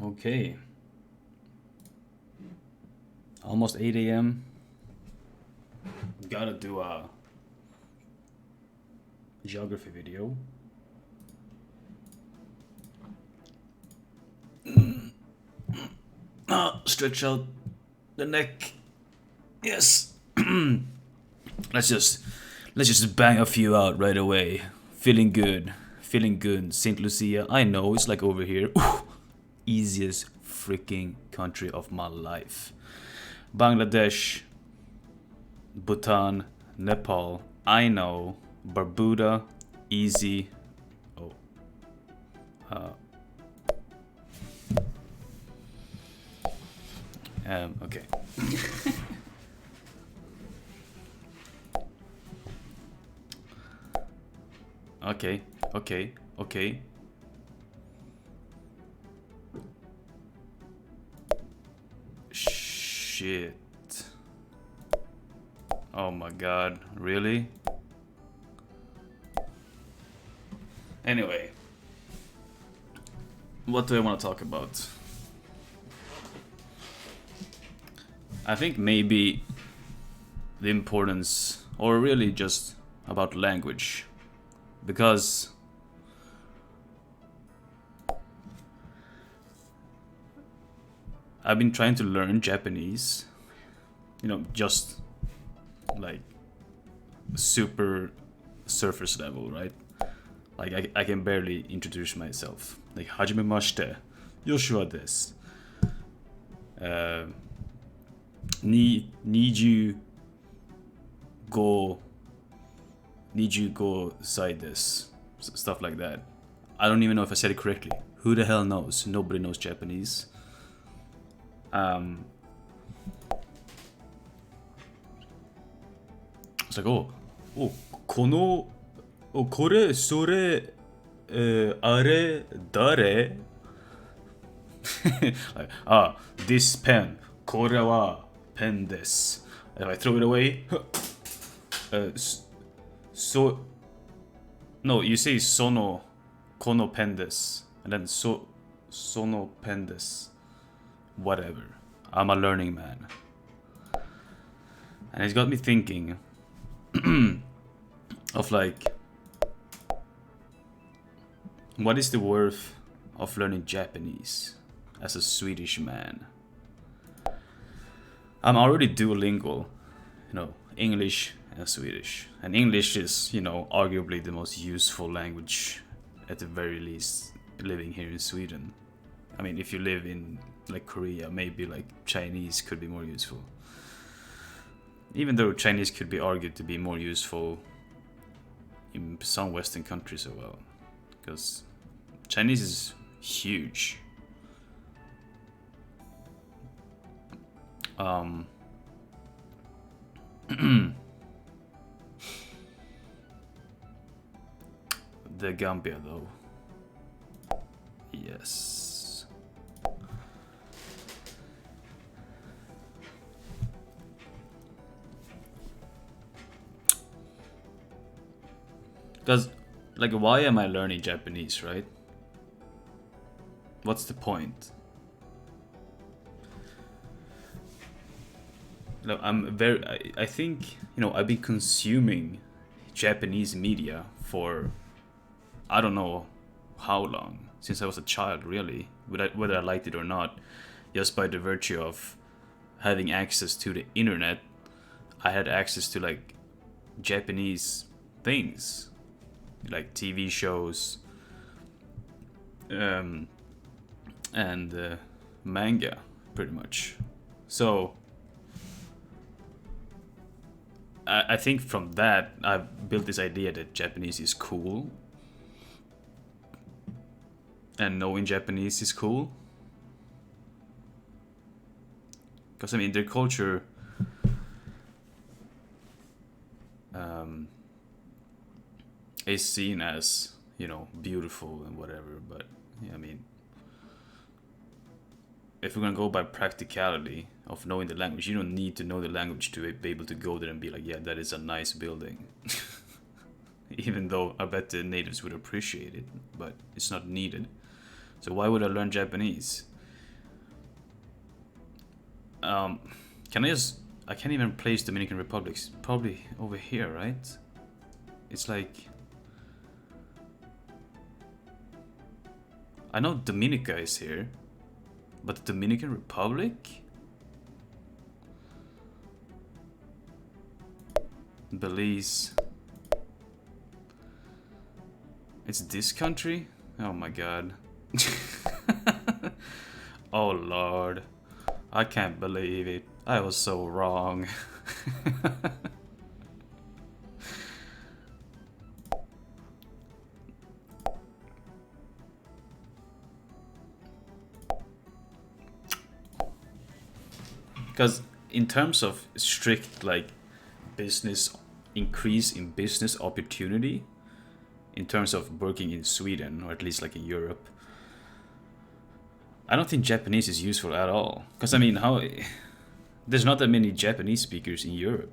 Okay. Almost 8 a.m. Gotta do a geography video. Stretch out the neck. Yes. let's just let's just bang a few out right away. Feeling good. Feeling good. St. Lucia. I know it's like over here. Easiest freaking country of my life. Bangladesh, Bhutan, Nepal. I know. Barbuda, easy. Oh. Okay. Okay, okay, okay. Shit. Oh my god, really? Anyway, what do I want to talk about? I think maybe the importance, or really just about language. Because I've been trying to learn Japanese, just like super surface level, right? Like I can barely introduce myself. Like hajimemashite, Yoshua desu. Ni 25 side this stuff like that. I don't even know if I said it correctly. Who the hell knows? Nobody knows Japanese. It's like, oh, これ、それ、あれ、誰? Like, this pen, これは pen this. If I throw it away, so, no, you say sono, kono pen this, and then sono pen this. Whatever. I'm a learning man. And it's got me thinking of like, what is the worth of learning Japanese as a Swedish man? I'm already duolingual, English and Swedish. And English is, arguably the most useful language, at the very least, living here in Sweden. I mean, if you live in like Korea, maybe like Chinese could be more useful. Even though Chinese could be argued to be more useful in some Western countries as well, because Chinese is huge. The Gambia though. Yes. Because, like, why am I learning Japanese, right? What's the point? No, I think, I've been consuming Japanese media for, I don't know how long, since I was a child, really, whether I liked it or not, just by the virtue of having access to the internet. I had access to like Japanese things, like TV shows, and manga, pretty much. So I think from that I've built this idea that Japanese is cool, and knowing Japanese is cool. Because I mean, their culture is seen as, beautiful and whatever. But yeah, I mean, if we're gonna go by practicality of knowing the language, you don't need to know the language to be able to go there and be like, yeah, that is a nice building. Even though I bet the natives would appreciate it, but it's not needed. So why would I learn Japanese? Um, can I just? I can't even place Dominican Republic. It's probably over here, right? It's like I know Dominica is here, but the Dominican Republic, Belize. It's this country? Oh my god. Oh lord. I can't believe it. I was so wrong. Because in terms of strict like business increase in business opportunity, in terms of working in Sweden or at least like in Europe, I don't think Japanese is useful at all. Because I mean, how there's not that many Japanese speakers in Europe.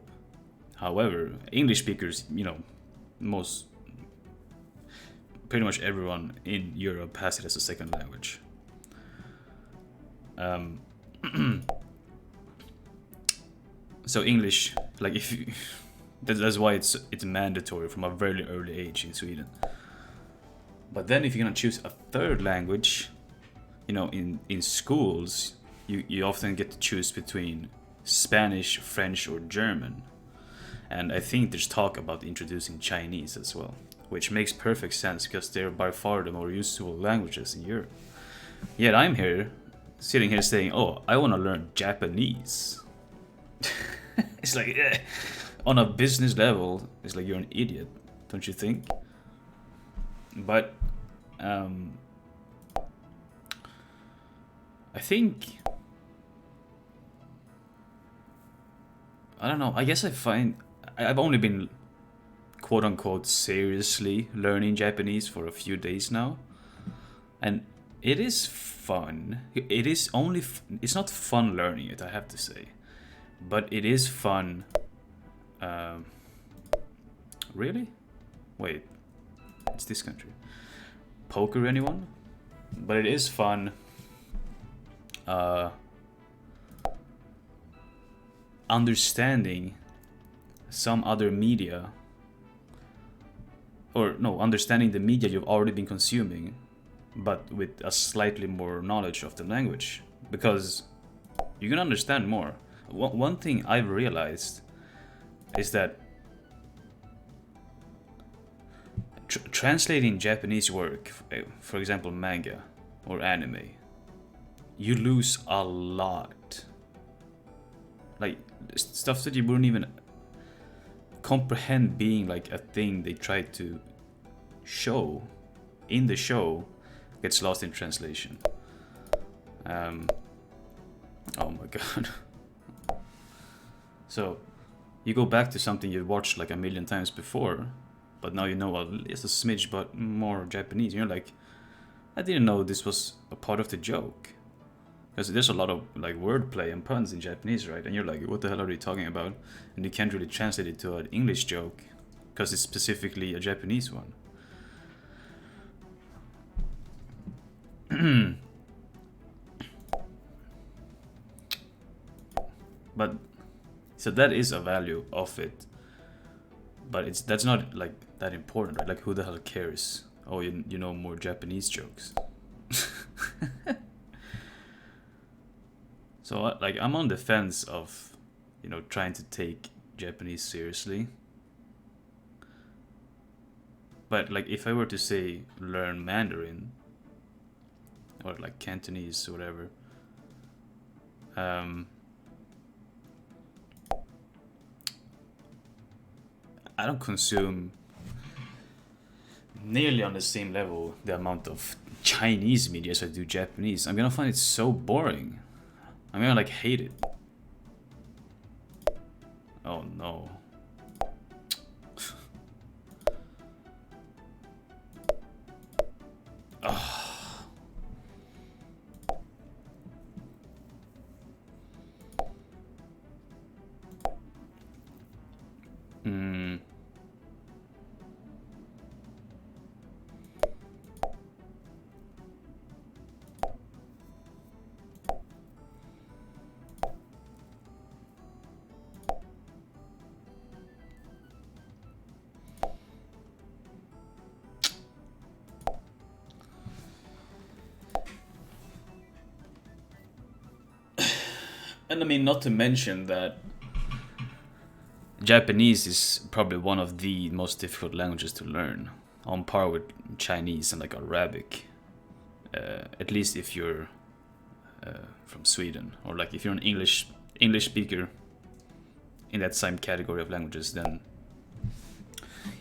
However, English speakers, most pretty much everyone in Europe has it as a second language. So English, like if you, that's why it's mandatory from a very early age in Sweden. But then if you're gonna choose a third language, in schools, you often get to choose between Spanish, French, or German. And I think there's talk about introducing Chinese as well, which makes perfect sense because they're by far the more useful languages in Europe. Yet I'm here, sitting here saying, oh, I want to learn Japanese. It's like, on a business level, it's like you're an idiot, don't you think? But I think, I don't know, I guess I've only been quote unquote seriously learning Japanese for a few days now, and it is fun. It is only it's not fun learning it, I have to say, but it is fun. Really? Wait, it's this country. Poker, anyone? But it is fun. Understanding some other media, or no, understanding the media you've already been consuming, but with a slightly more knowledge of the language, because you can understand more. One thing I've realized is that translating Japanese work, for example manga or anime, you lose a lot. Like stuff that you wouldn't even comprehend being like a thing they tried to show in the show gets lost in translation. Oh my god. So you go back to something you watched like a million times before, but now you know it's a smidge but more Japanese. You're like, I didn't know this was a part of the joke. Because there's a lot of like wordplay and puns in Japanese, right? And you're like, what the hell are they talking about? And you can't really translate it to an English joke because it's specifically a Japanese one. But so that is a value of it, but that's not like that important, right? Like who the hell cares? Oh, you know more Japanese jokes. So like I'm on the fence of trying to take Japanese seriously, but like if I were to say learn Mandarin or like Cantonese or whatever, I don't consume nearly on the same level the amount of Chinese media as I do Japanese. I'm gonna find it so boring. I'm gonna like hate it. Oh no. And I mean, not to mention that Japanese is probably one of the most difficult languages to learn, on par with Chinese and like Arabic. At least if you're from Sweden, or like if you're an English speaker in that same category of languages, then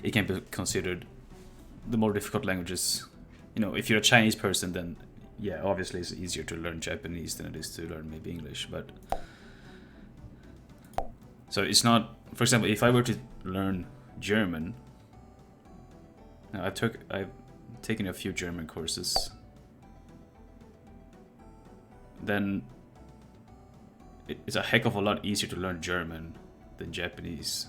it can be considered the more difficult languages. You know, if you're a Chinese person, then yeah, obviously it's easier to learn Japanese than it is to learn maybe English. But so it's not, for example, if I were to learn German, now I've taken a few German courses, then it's a heck of a lot easier to learn German than Japanese.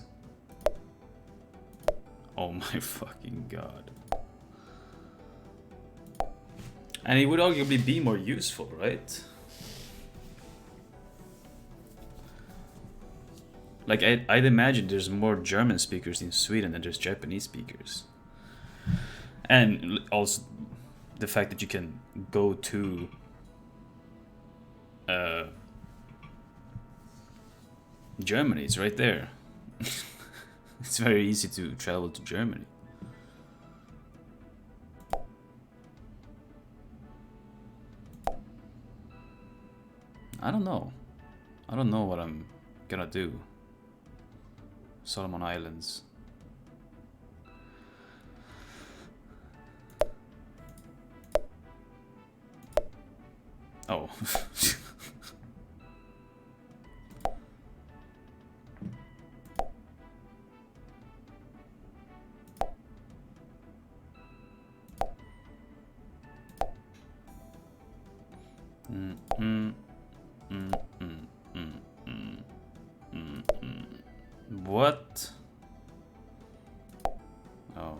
Oh my fucking god. And it would arguably be more useful, right? Like, I'd imagine there's more German speakers in Sweden than there's Japanese speakers. And also the fact that you can go to Germany, it's right there. It's very easy to travel to Germany. I don't know. I don't know what I'm gonna do. Solomon Islands. Oh. What? Oh.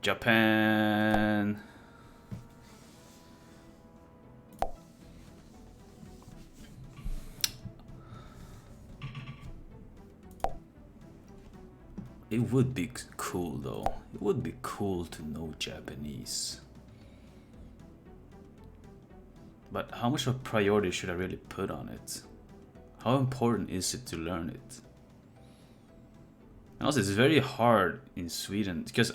Japan. It would be cool though. It would be cool to know Japanese. But how much of a priority should I really put on it? How important is it to learn it? And also, it's very hard in Sweden because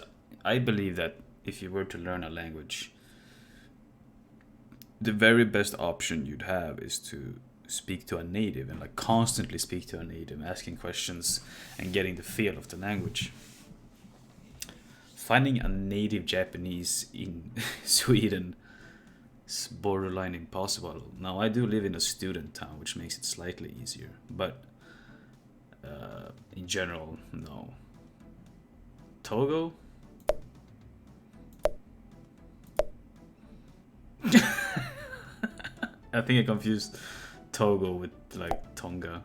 I believe that if you were to learn a language, the very best option you'd have is to speak to a native and like constantly speak to a native, asking questions and getting the feel of the language. Finding a native Japanese in Sweden is borderline impossible. Now, I do live in a student town, which makes it slightly easier, but in general, no. Togo? I think I confused Togo with like Tonga.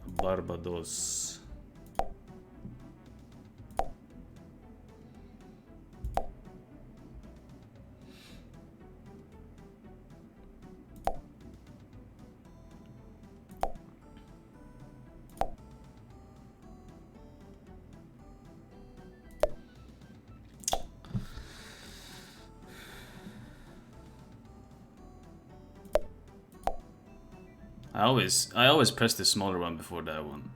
Barbados. I always press the smaller one before that one.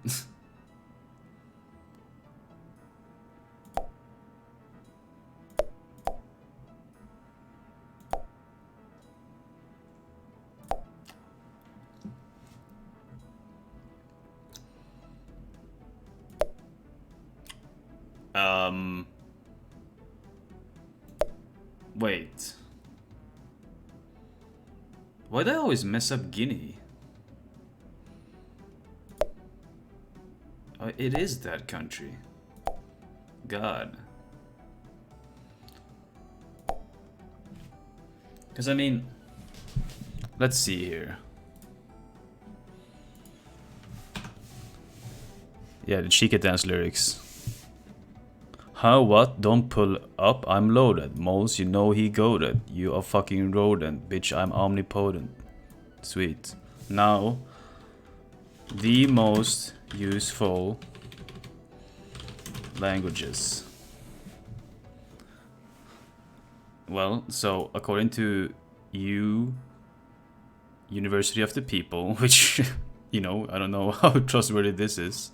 Wait. Why'd I always mess up Guinea? Oh, it is that country. God. Because I mean, let's see here. Yeah, the Chica Dance lyrics. How, what? Don't pull up, I'm loaded. Moles, you know he goaded. You a fucking rodent. Bitch, I'm omnipotent. Sweet. Now, the most useful languages. Well, so according to University of the People, which, you know, I don't know how trustworthy this is.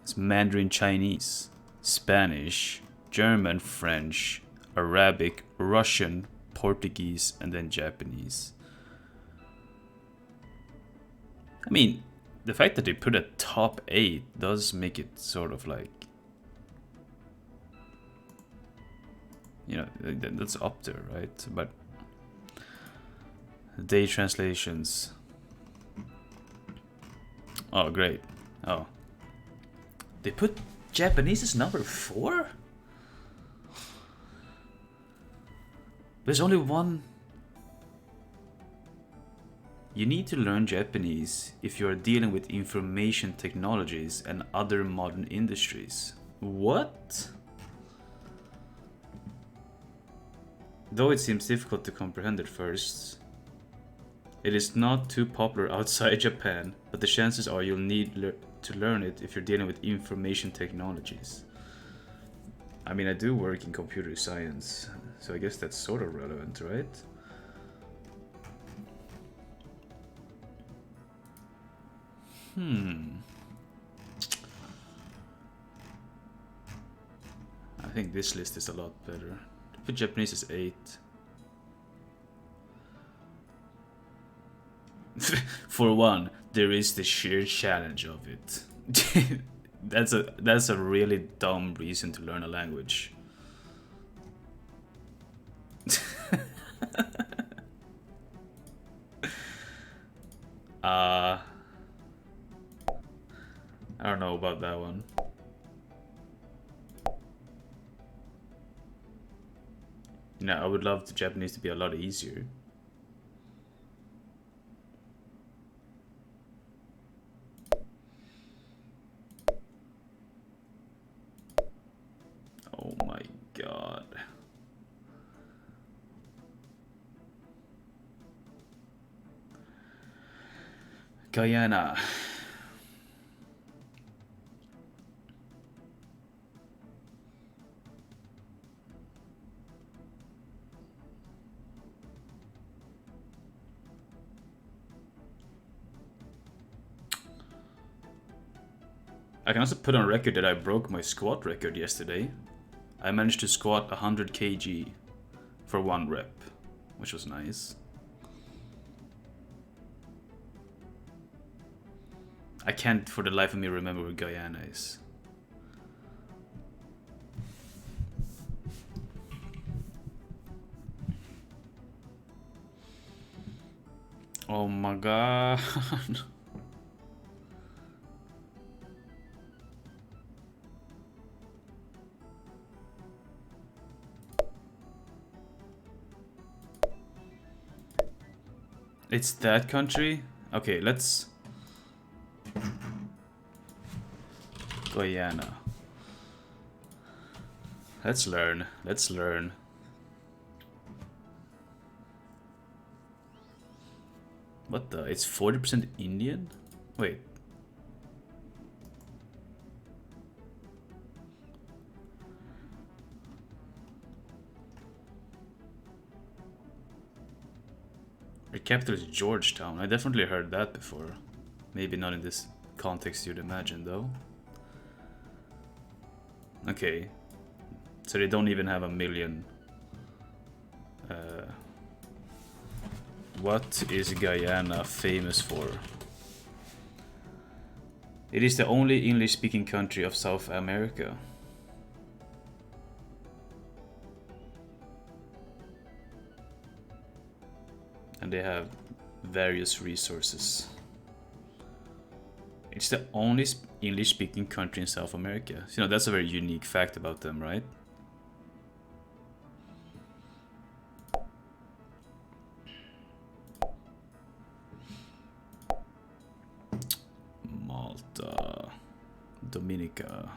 It's Mandarin Chinese, Spanish, German, French, Arabic, Russian, Portuguese, and then Japanese. I mean, the fact that they put a top 8 does make it sort of like, you know, that's up there, right? But day translations. Oh, great. Oh. They put Japanese as number 4? There's only one. You need to learn Japanese if you are dealing with information technologies and other modern industries. What? Though it seems difficult to comprehend at first, it is not too popular outside Japan, but the chances are you'll need to learn it if you're dealing with information technologies. I mean, I do work in computer science, so I guess that's sort of relevant, right? I think this list is a lot better. For Japanese is 8. For one, there is the sheer challenge of it. That's a really dumb reason to learn a language. I don't know about that one. No, I would love the Japanese to be a lot easier. Oh my god. Guyana. I can also put on record that I broke my squat record yesterday. I managed to squat 100 kg for 1 rep, which was nice. I can't for the life of me remember where Guyana is. Oh my god. It's that country? Okay, let's... Guyana. Let's learn. Let's learn. What the? It's 40% Indian? Wait. Their capital is Georgetown. I definitely heard that before. Maybe not in this context you'd imagine, though. Okay. So they don't even have a million. What is Guyana famous for? It is the only English-speaking country of South America. And they have various resources. It's the only English-speaking country in South America. So, you know, that's a very unique fact about them, right? Malta, Dominica.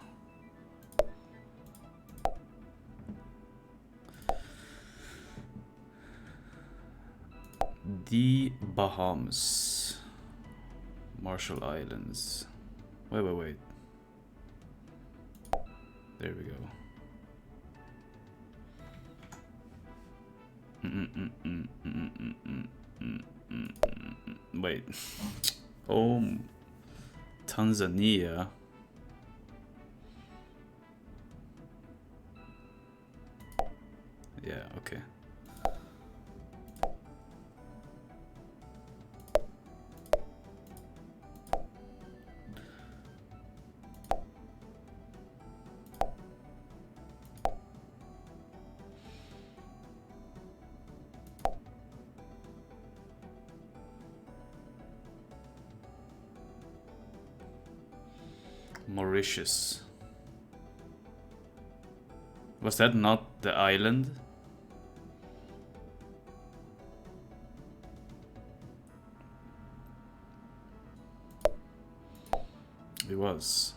The Bahamas, Marshall Islands. Wait. There we go. Wait. Oh, Tanzania. Yeah, okay. Mauritius. Was that not the island? It was.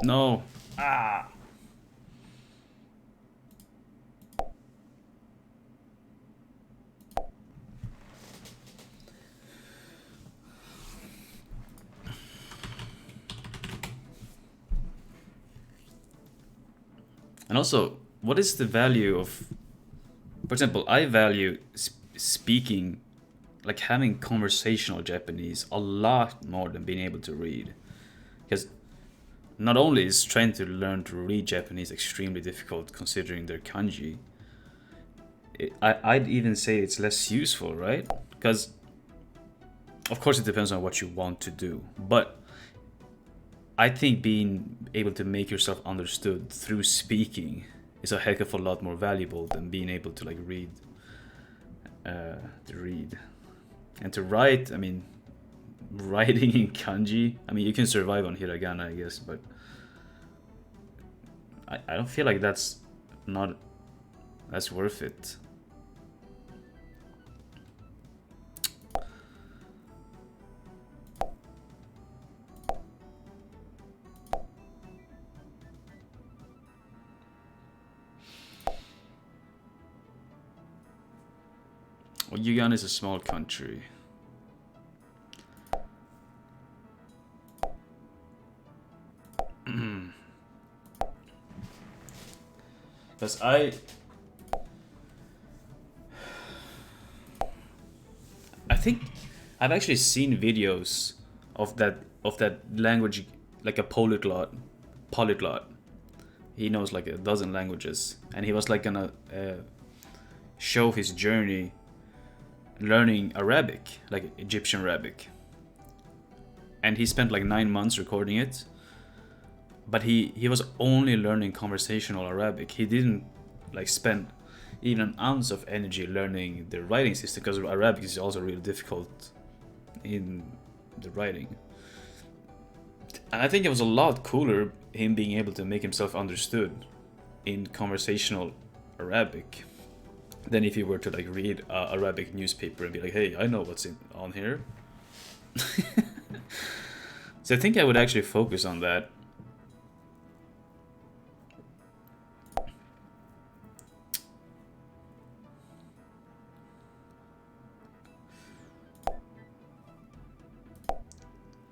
No. Ah. And also, what is the value of, for example, I value speaking, like having conversational Japanese a lot more than being able to read. Because not only is trying to learn to read Japanese extremely difficult considering their kanji, I'd even say it's less useful, right? Because, of course, it depends on what you want to do. But I think being able to make yourself understood through speaking is a heck of a lot more valuable than being able to like read. And to write, I mean, writing in kanji, I mean, you can survive on hiragana, I guess, but I don't feel like that's worth it. Well, Uganda is a small country. Because I think I've actually seen videos of that language, like a polyglot. He knows like a dozen languages, and he was like gonna show his journey learning Arabic, like Egyptian Arabic. And he spent like 9 months recording it. But he was only learning conversational Arabic. He didn't like spend even an ounce of energy learning the writing system, because Arabic is also really difficult in the writing. And I think it was a lot cooler him being able to make himself understood in conversational Arabic than if you were to like read a Arabic newspaper and be like, hey, I know what's on here. So I think I would actually focus on that.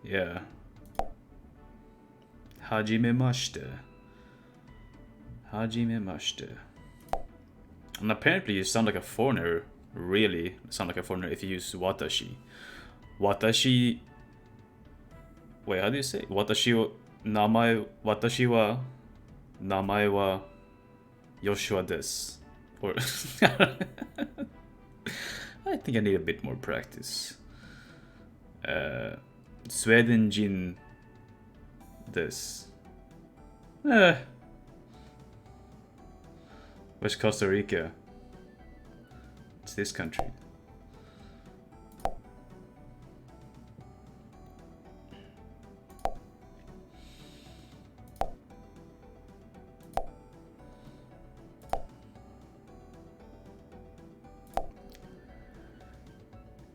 Yeah. Hajimemashite. And apparently you sound like a foreigner really sound like a foreigner if you use watashi. Watashi. Wait, how do you say? Watashi wa namae. Watashi wa namae wa Yoshua desu. Or I think I need a bit more practice. Sweden Jin desu. Where's Costa Rica? It's this country.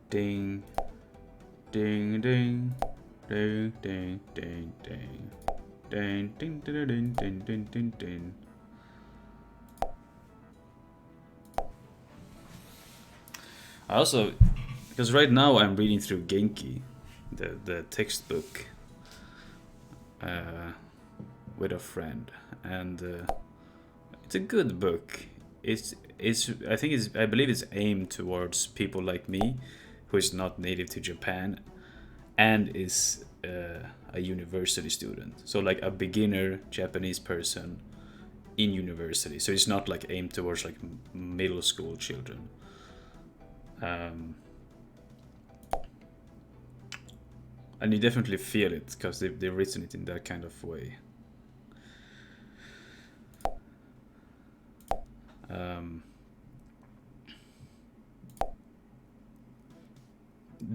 Ding, ding, ding, ding, ding, ding, ding, ding, ding, ding, ding, ding, ding, ding, ding. I also, because right now I'm reading through Genki, the textbook, with a friend, and it's a good book. I believe it's aimed towards people like me, who is not native to Japan, and is a university student. So like a beginner Japanese person in university. So it's not like aimed towards like middle school children. And you definitely feel it because they've written it in that kind of way.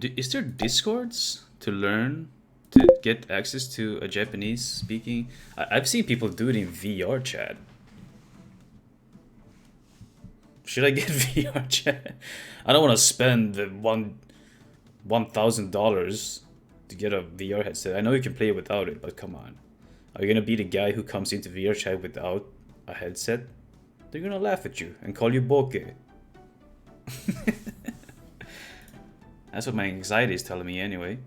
Is there Discords to learn to get access to a Japanese speaking? I've seen people do it in VR chat. Should I get VR chat? I don't want to spend the $1,000 to get a VR headset. I know you can play it without it, but come on. Are you gonna be the guy who comes into VR chat without a headset? They're gonna laugh at you and call you bokeh. That's what my anxiety is telling me anyway.